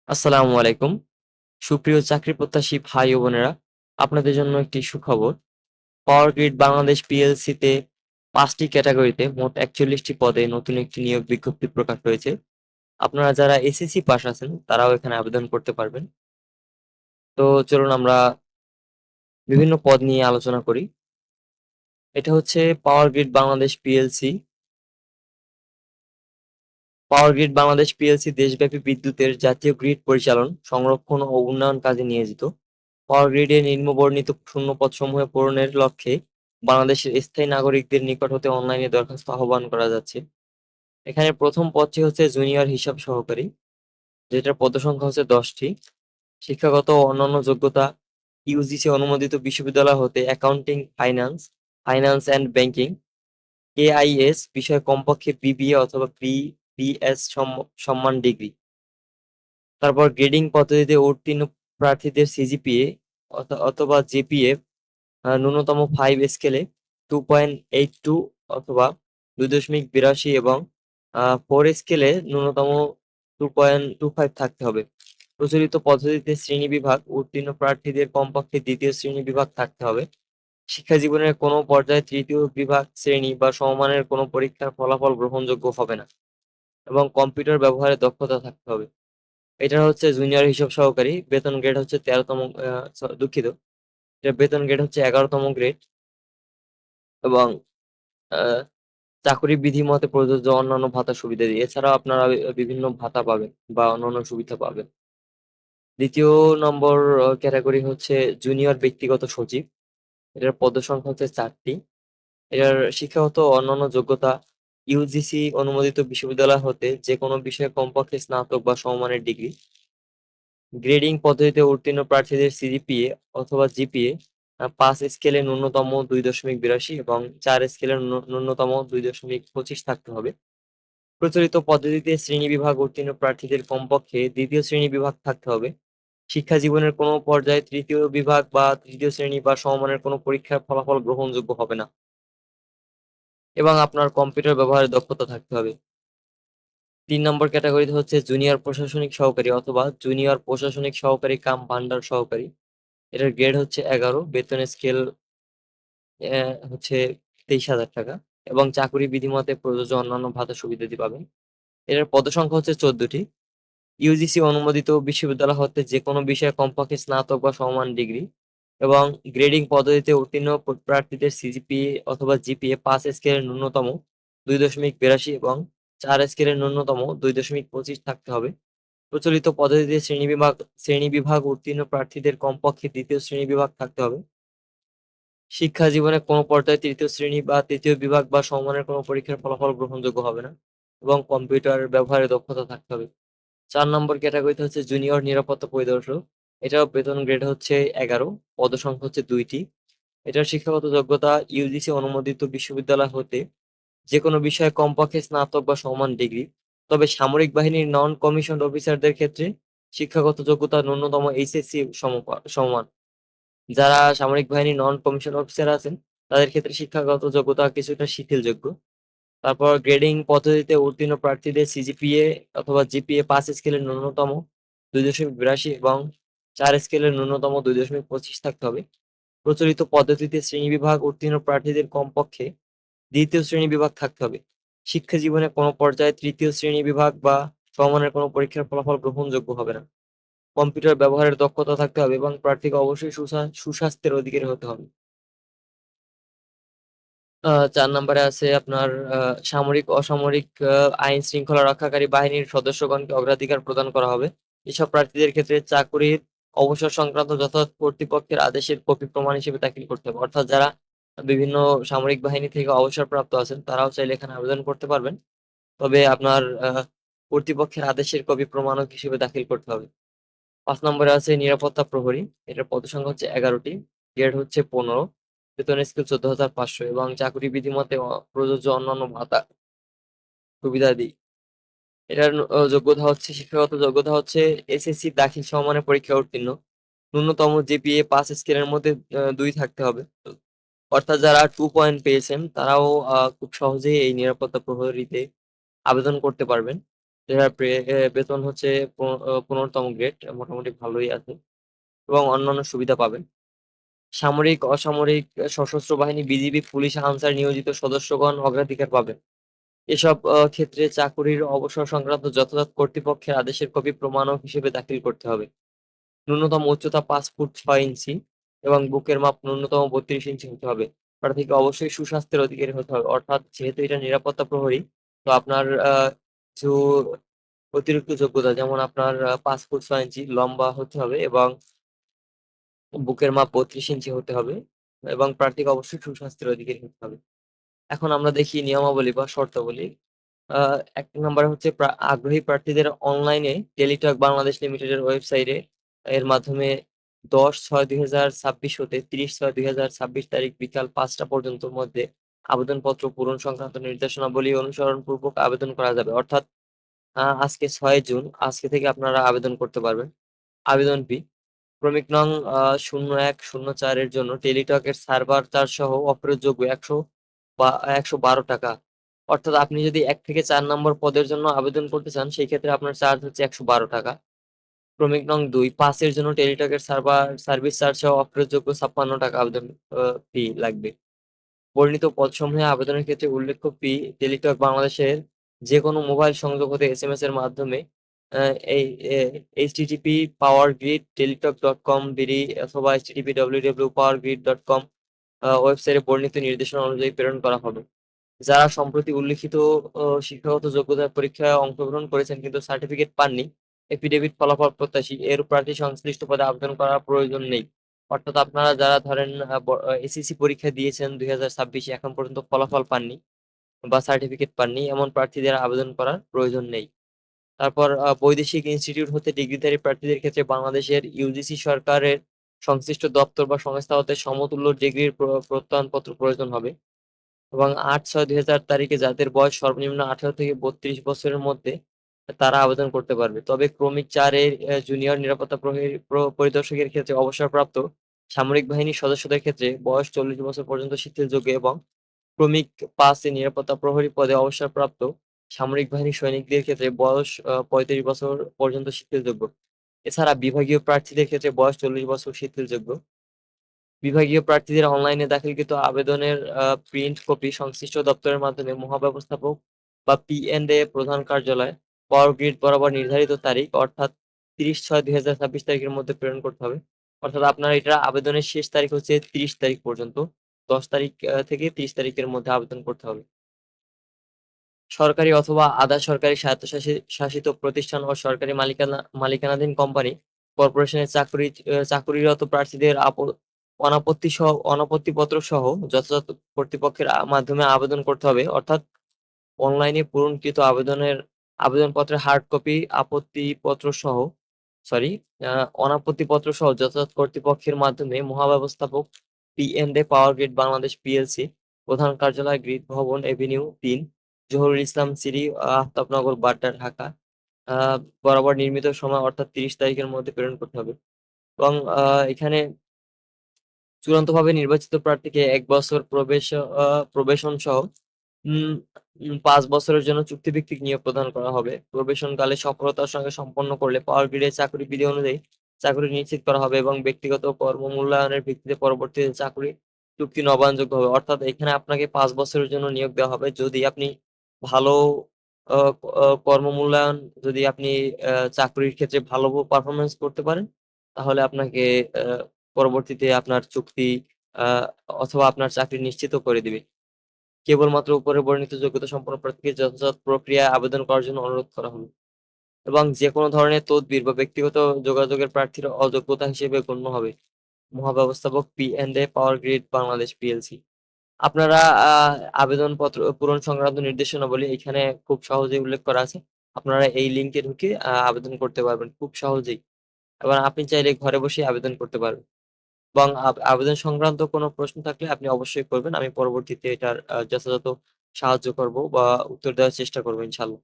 আসসালামু আলাইকুম। সুপ্রিয় চাকরি প্রত্যাশী ভাই ও বোনেরা, আপনাদের জন্য একটি সুখবর। পাওয়ার গ্রিড বাংলাদেশ পিএলসিতে ৫টি ক্যাটাগরিতে মোট ৪১টি পদে নতুন একটি নিয়োগ বিজ্ঞপ্তি প্রকাশ হয়েছে। আপনারা যারা এসএসসি পাস আছেন তারাও এখানে আবেদন করতে পারবেন। তো চলুন আমরা বিভিন্ন পদ নিয়ে আলোচনা করি। এটা হচ্ছে power grid Bangladesh PLC. Power grid Bangladesh PLC দেশব্যাপী বিদ্যুতের জাতীয় গ্রিড পরিচালন, সংরক্ষণ ও উন্নয়ন কাজে নিয়োজিত। পাওয়ার গ্রিডে নিম্নবর্ণিত শূন্যপদসমূহে পূরণের লক্ষ্যে বাংলাদেশের স্থায়ী নাগরিকদের নিকট হতে অনলাইনে দরখাস্ত আহ্বান করা যাচ্ছে। এখানে প্রথম পদটি হচ্ছে জুনিয়র হিসাব সহকারী, যেটার পদসংখ্যা হচ্ছে 10টি। শিক্ষাগত ও অন্যান্য যোগ্যতা: ইউজিসি অনুমোদিত বিশ্ববিদ্যালয় হতে accounting, finance and banking, AIS বিষয়ে কমপক্ষে বিবিএ অথবা বিবিএস সম্মান ডিগ্রি। তারপর গ্রেডিং পদ্ধতিতে উত্তীর্ণ প্রার্থীদের সিজিপিএ অথবা জিপিএ ন্যূনতম 5 স্কেলে 2.82 অথবা 2.82 এবং 4 স্কেলে ন্যূনতম 2.25 থাকতে হবে। প্রচলিত পদ্ধতিতে শ্রেণীবিভাগ: উত্তীর্ণ প্রার্থীদের কমপক্ষে দ্বিতীয় শ্রেণী বিভাগ থাকতে হবে। শিক্ষা জীবনের কোনো পর্যায়ে তৃতীয় বিভাগ শ্রেণী বা সমমানের কোনো পরীক্ষার ফলাফল গ্রহণযোগ্য হবে না এবং কম্পিউটার ব্যবহারে দক্ষতা থাকতে হবে। এটা হচ্ছে জুনিয়র হিসাব সহকারী। বেতন গ্রেড হচ্ছে 13তম, দুঃখিত, এটার বেতন গ্রেড হচ্ছে 11তম গ্রেড এবং আহ, চাকরি বিধিমতে প্রযোজ্য অন্যান্য ভাতা সুবিধা দিয়ে এছাড়াও আপনারা বিভিন্ন ভাতা পাবেন বা অন্যান্য সুবিধা পাবেন। দ্বিতীয় নম্বর ক্যাটাগরি হচ্ছে জুনিয়র ব্যক্তিগত সচিব। এটার পদসংখ্যা হচ্ছে 4টি। এটার শিক্ষাগত ও অন্যান্য যোগ্যতা: ইউজিসি অনুমোদিত বিশ্ববিদ্যালয় হতে যে কোনো বিষয়ে কমপক্ষে স্নাতক বা সমমানের ডিগ্রি। গ্রেডিং পদ্ধতিতে উত্তীর্ণ প্রার্থীদের সিজিপিএ অথবা জিপিএ 5 স্কেলে ন্যূনতম 2.82 এবং 4 স্কেলে ন্যূনতম 2.25 থাকতে হবে। প্রচলিত পদ্ধতিতে শ্রেণীবিভাগ উত্তীর্ণ প্রার্থীদের কমপক্ষে দ্বিতীয় শ্রেণী বিভাগ থাকতে হবে। শিক্ষা জীবনের কোনো পর্যায়ে তৃতীয় বিভাগ বা তৃতীয় শ্রেণী বা সমমানের কোনো পরীক্ষার ফলাফল গ্রহণযোগ্য হবে না এবং আপনার কম্পিউটার ব্যবহারের দক্ষতা থাকতে হবে। 3 নম্বর ক্যাটাগরিতে হচ্ছে জুনিয়র প্রশাসনিক সহকারী অথবা জুনিয়র প্রশাসনিক সহকারী কাম ভান্ডার সহকারী। এটার গ্রেড হচ্ছে 11, বেতন স্কেল হচ্ছে 23,000 টাকা এবং চাকুরি বিধিমতে প্রযোজ্য অন্যান্য ভাতা সুবিধাদি পাবেন। এটার পদসংখ্যা হচ্ছে 14টি। ইউজিসি অনুমোদিত বিশ্ববিদ্যালয় হতে যে কোনো বিষয়ে কমপক্ষে স্নাতক বা সমমান ডিগ্রি এবং গ্রেডিং পদ্ধতিতে উত্তীর্ণ প্রার্থীদের সিজিপিএ অথবা জিপিএ 5 স্কেলের ন্যূনতম 2.82 এবং 4 স্কেলের ন্যূনতম 2.25 থাকতে হবে। প্রচলিত পদ্ধতিতে শ্রেণীবিভাগ উত্তীর্ণ প্রার্থীদের কমপক্ষে দ্বিতীয় শ্রেণী বিভাগ থাকতে হবে। শিক্ষা জীবনে কোনো পর্যায়ে তৃতীয় শ্রেণী বা তৃতীয় বিভাগ বা সমমানের কোনো পরীক্ষার ফলাফল গ্রহণযোগ্য হবে না এবং কম্পিউটার ব্যবহারে দক্ষতা থাকতে হবে। 4 নম্বর ক্যাটাগরিতে হচ্ছে জুনিয়র নিরাপত্তা পরিদর্শক। এটার বেতন গ্রেড হচ্ছে 11, পদসংখ্যা হচ্ছে 2টি। এটার শিক্ষাগত যোগ্যতা: ইউজিসি অনুমোদিত বিশ্ববিদ্যালয় হতে যে কোনো বিষয়ে কমপক্ষে স্নাতক বা সমান ডিগ্রি। তবে সামরিক বাহিনীর নন কমিশনড অফিসারদের ক্ষেত্রে শিক্ষাগত যোগ্যতা ন্যূনতম এইচএসসি সমান। যারা সামরিক বাহিনীর নন কমিশন অফিসার আছেন তাদের ক্ষেত্রে শিক্ষাগত যোগ্যতা কিছুটা শিথিলযোগ্য। তারপর গ্রেডিং পদ্ধতিতে উত্তীর্ণ প্রার্থীদের সিজিপিএ অথবা জিপিএ 5 স্কেলের ন্যূনতম 2.82 এবং 4 স্কেলের ন্যূনতম 2.25 থাকতে হবে। প্রচলিত পদ্ধতিতে শ্রেণীবিভাগ উত্তীর্ণ প্রার্থীদের কমপক্ষে দ্বিতীয় শ্রেণী বিভাগ থাকতে হবে। শিক্ষা জীবনে কোনো পর্যায়ে তৃতীয় শ্রেণী বিভাগ বা সমমানের কোনো পরীক্ষার ফলাফল গ্রহণযোগ্য হবে না। কম্পিউটার ব্যবহারের দক্ষতা থাকতে হবে এবং প্রার্থীকে অবশ্যই সুস্বাস্থ্যের অধিকারী হতে হবে। 4 নম্বরে আছে আপনার সামরিক, অসামরিক আইন শৃঙ্খলা রক্ষাকারী বাহিনীর সদস্যগণকে অগ্রাধিকার প্রদান করা হবে। এসব প্রার্থীদের ক্ষেত্রে চাকুরির অবসর সংক্রান্ত যথাযথ কর্তৃপক্ষের আদেশের কপি প্রমাণ হিসেবে দাখিল করতে হবে। অর্থাৎ যারা বিভিন্ন সামরিক বাহিনী থেকে অবসরপ্রাপ্ত আছেন তারাও চাইলে এখানে আবেদন করতে পারবেন। তবে আপনার কর্তৃপক্ষের আদেশের কপি প্রমাণক হিসেবে দাখিল করতে হবে। 5 নম্বরে আছে নিরাপত্তা প্রহরী। এটার পদসংখ্যা হচ্ছে 11টি, গ্রেড হচ্ছে 15, বেতন স্কেল 14,500 এবং চাকরি বিধিমতে প্রযোজ্য অন্যান্য ভাতা সুবিধাদি। এটার যোগ্যতা হচ্ছে, শিক্ষাগত যোগ্যতা হচ্ছে এসএসসি দাখিল সমমানের পরীক্ষায় উত্তীর্ণ, ন্যূনতম জিপিএ 5 স্কেলের মধ্যে 2 থাকতে হবে। অর্থাৎ যারা 2 পয়েন্ট পেয়েছেন তারাও খুব সহজেই এই নিরাপত্তা প্রহরীতে আবেদন করতে পারবেন। যার বেতন হচ্ছে 15তম গ্রেড, মোটামুটি ভালোই আছে এবং অন্যান্য সুবিধা পাবেন। সামরিক, অসামরিক, সশস্ত্র বাহিনী, বিজিবি, পুলিশ, আনসার নিয়োজিত সদস্যগণ অগ্রাধিকার পাবেন। এসব ক্ষেত্রে চাকুরির অবসর সংক্রান্ত যথাযথ কর্তৃপক্ষের আদেশের কপি প্রমাণক হিসেবে দাখিল করতে হবে। ন্যূনতম উচ্চতা 5 ফুট 6 ইঞ্চি এবং বুকের মাপ ন্যূনতম 32 ইঞ্চি হতে হবে। প্রার্থীকে অবশ্যই সুস্বাস্থ্যের অধিকারী হতে হবে। অর্থাৎ যেহেতু এটা নিরাপত্তা প্রহরী, তো আপনার কিছু অতিরিক্ত যোগ্যতা, যেমন আপনার 5 ফুট 6 ইঞ্চি লম্বা হতে হবে এবং বুকের মাপ 32 ইঞ্চি হতে হবে এবং প্রার্থীকে অবশ্যই সুস্বাস্থ্যের অধিকারী হতে হবে। এখন আমরা দেখি নিয়মাবলী বা শর্তাবলী। ১ নম্বরে হচ্ছে আগ্রহী প্রার্থীদের অনলাইনে টেলিটক বাংলাদেশ লিমিটেডের ওয়েবসাইটে এর মাধ্যমে ১০/৬/২০২৬ হতে ৩০/৬/২০২৬ তারিখ বিকাল ৫টা পর্যন্ত মধ্যে আবেদনপত্র পূরণ সংক্রান্ত নির্দেশনাবলী অনুসরণপূর্বক আবেদন করা যাবে। অর্থাৎ আজকে ৬ জুন, আজকে থেকে আপনারা আবেদন করতে পারবেন। আবেদন ফি: ক্রমিক নং ০১/০৪ এর জন্য টেলিটকের সার্ভার চার্জ সহ অফেরতযোগ্য ১১২ টাকা। অর্থাৎ আপনি যদি ১ থেকে ৪ নম্বর পদের জন্য আবেদন করতে চান, সেই ক্ষেত্রে আপনার চার্জ হচ্ছে ১১২ টাকা। ক্রমিক নং ২, ৫ এর জন্য টেলিটকের সার্ভিস চার্জ সহ অফেরতযোগ্য ৫৬ টাকা আবেদন ফি লাগবে। বর্ণিত পদসমূহে আবেদনের ক্ষেত্রে উল্লেখ্য ফি: টেলিটক বাংলাদেশের যেকোনো মোবাইল সংযোগ হতে এসএমএস এর মাধ্যমে এই http://powergrid.teletalk.com/bd অথবা http://www.powergrid.com ওয়েবসাইটে বর্ণিত নির্দেশনা অনুযায়ী প্রেরণ করা হবে। যারা সম্প্রতি উল্লিখিত শিক্ষাগত যোগ্যতার পরীক্ষায় অংশগ্রহণ করেছেন কিন্তু সার্টিফিকেট পাননি, এফিডেভিট ফলাফল প্রত্যাশী, এরূপ প্রার্থী সংশ্লিষ্ট পদে আবেদন করার প্রয়োজন নেই। অর্থাৎ আপনারা যারা ধরেন এসএসসি পরীক্ষা দিয়েছেন ২০২৬, এখন পর্যন্ত ফলাফল পাননি বা সার্টিফিকেট পাননি, এমন প্রার্থীদের আবেদন করার প্রয়োজন নেই। তারপর বৈদেশিক ইনস্টিটিউট হতে ডিগ্রিধারী প্রার্থীদের ক্ষেত্রে বাংলাদেশের ইউজিসি সরকারের সংশ্লিষ্ট দপ্তর বা সংস্থা হতে সমতুল্য ডিগ্রির প্রত্যয়নপত্র প্রয়োজন হবে এবং ৮/৬/২০০০ তারিখে যাদের বয়স সর্বনিম্ন ১৮ থেকে ৩২ বছরের মধ্যে তারা আবেদন করতে পারবে। তবে ক্রমিক ৪ এর জুনিয়র নিরাপত্তা পরিদর্শকের ক্ষেত্রে অবসরপ্রাপ্ত সামরিক বাহিনীর সদস্যদের ক্ষেত্রে বয়স ৪০ বছর পর্যন্ত শিথিলযোগ্য এবং ক্রমিক ৫ এ নিরাপত্তা প্রহরী পদে অবসরপ্রাপ্ত সামরিক বাহিনীর সৈনিকদের ক্ষেত্রে বয়স ৩৫ বছর পর্যন্ত শিথিলযোগ্য। এছাড়া বিভাগীয় প্রার্থীদের ক্ষেত্রে বয়স ৪০ বছর শিথিলযোগ্য। বিভাগীয় প্রার্থীদের অনলাইনে দাখিলকৃত আবেদনের প্রিন্ট কপি সংশ্লিষ্ট দপ্তরের মাধ্যমে মহাব্যবস্থাপক বা পিএন্ডএ প্রধান কার্যালয়, পাওয়ার গ্রিড বরাবর নির্ধারিত তারিখ অর্থাৎ ৩০/৬/২০২৬ তারিখের মধ্যে প্রেরণ করতে হবে। অর্থাৎ আপনার এটা আবেদনের শেষ তারিখ হচ্ছে ৩০ তারিখ পর্যন্ত। ১০ তারিখ থেকে ৩০ তারিখের মধ্যে আবেদন করতে হবে। সরকারি অথবা আধা সরকারি স্বায়ত্তশাসিত প্রতিষ্ঠান ও সরকারি মালিকানাধীন কোম্পানি, কর্পোরেশনের চাকুরিরত প্রার্থীদের অনাপত্তিপত্র সহ যথাযথ কর্তৃপক্ষের মাধ্যমে আবেদন করতে হবে। অর্থাৎ অনলাইনে পূরণকৃত আবেদনপত্রের হার্ড কপি সরি অনাপত্তিপত্র সহ যথাযথ কর্তৃপক্ষের মাধ্যমে মহাব্যবস্থাপক, পিএন্ডএ পাওয়ার গ্রিড বাংলাদেশ পিএলসি, প্রধান কার্যালয়, গ্রিড ভবন, এভিনিউ ৩, জহুরুল ইসলাম সিঁড়ি, আফতাবনগর, বাড্ডা, ঢাকা বরাবর নির্মিত সময় অর্থাৎ ৩০ তারিখের মধ্যে প্রেরণ করতে হবে এবং এখানে চূড়ান্তভাবে নির্বাচিত প্রার্থীকে ১ বছর প্রবেশন সহ উম ৫ বছরের জন্য চুক্তিভিত্তিক নিয়োগ প্রদান করা হবে। প্রবেশনকালে সফলতার সঙ্গে সম্পন্ন করলে পাওয়ার গ্রিডের চাকরি বিধি অনুযায়ী চাকরি নিশ্চিত করা হবে এবং ব্যক্তিগত কর্মমূল্যায়নের ভিত্তিতে পরবর্তীতে চাকরি চুক্তি নবায়নযোগ্য হবে। অর্থাৎ এখানে আপনাকে ৫ বছরের জন্য নিয়োগ দেওয়া হবে। যদি আপনি ভালো আ কর্মমূল্যায়ন, যদি আপনি চাকরির ক্ষেত্রে ভালো পারফরম্যান্স করতে পারেন, তাহলে আপনাকে আ পরবর্তীতে আপনার চুক্তি আ অথবা আপনার চাকরি নিশ্চিতও করে দিবে। কেবলমাত্র উপরে বর্ণিত যোগ্যতা সম্পন্ন প্রার্থীকে যথাযথ প্রক্রিয়ায় আবেদন করার জন্য অনুরোধ করা হলো এবং যেকোনো ধরনের তদবির বা ব্যক্তিগত যোগাযোগের প্রার্থীর অযোগ্যতা হিসেবে গণ্য হবে। মহাব্যবস্থাপক, পি&এ পাওয়ার গ্রিড বাংলাদেশ পিএলসি। আপনারা আ আবেদনপত্র পূরণ সংক্রান্ত নির্দেশনাবলী এখানে খুব সহজেই উল্লেখ করা আছে। আপনারা এই লিংকে ঢুকে আবেদন করতে পারবেন খুব সহজেই। এবং আপনি চাইলে ঘরে বসেই আবেদন করতে পারবেন এবং আবেদন সংক্রান্ত কোনো প্রশ্ন থাকলে আপনি অবশ্যই করবেন। আমি পরবর্তীতে এটার যথাযথ সাহায্য করব বা উত্তর দেওয়ার চেষ্টা করব ইনশাআল্লাহ।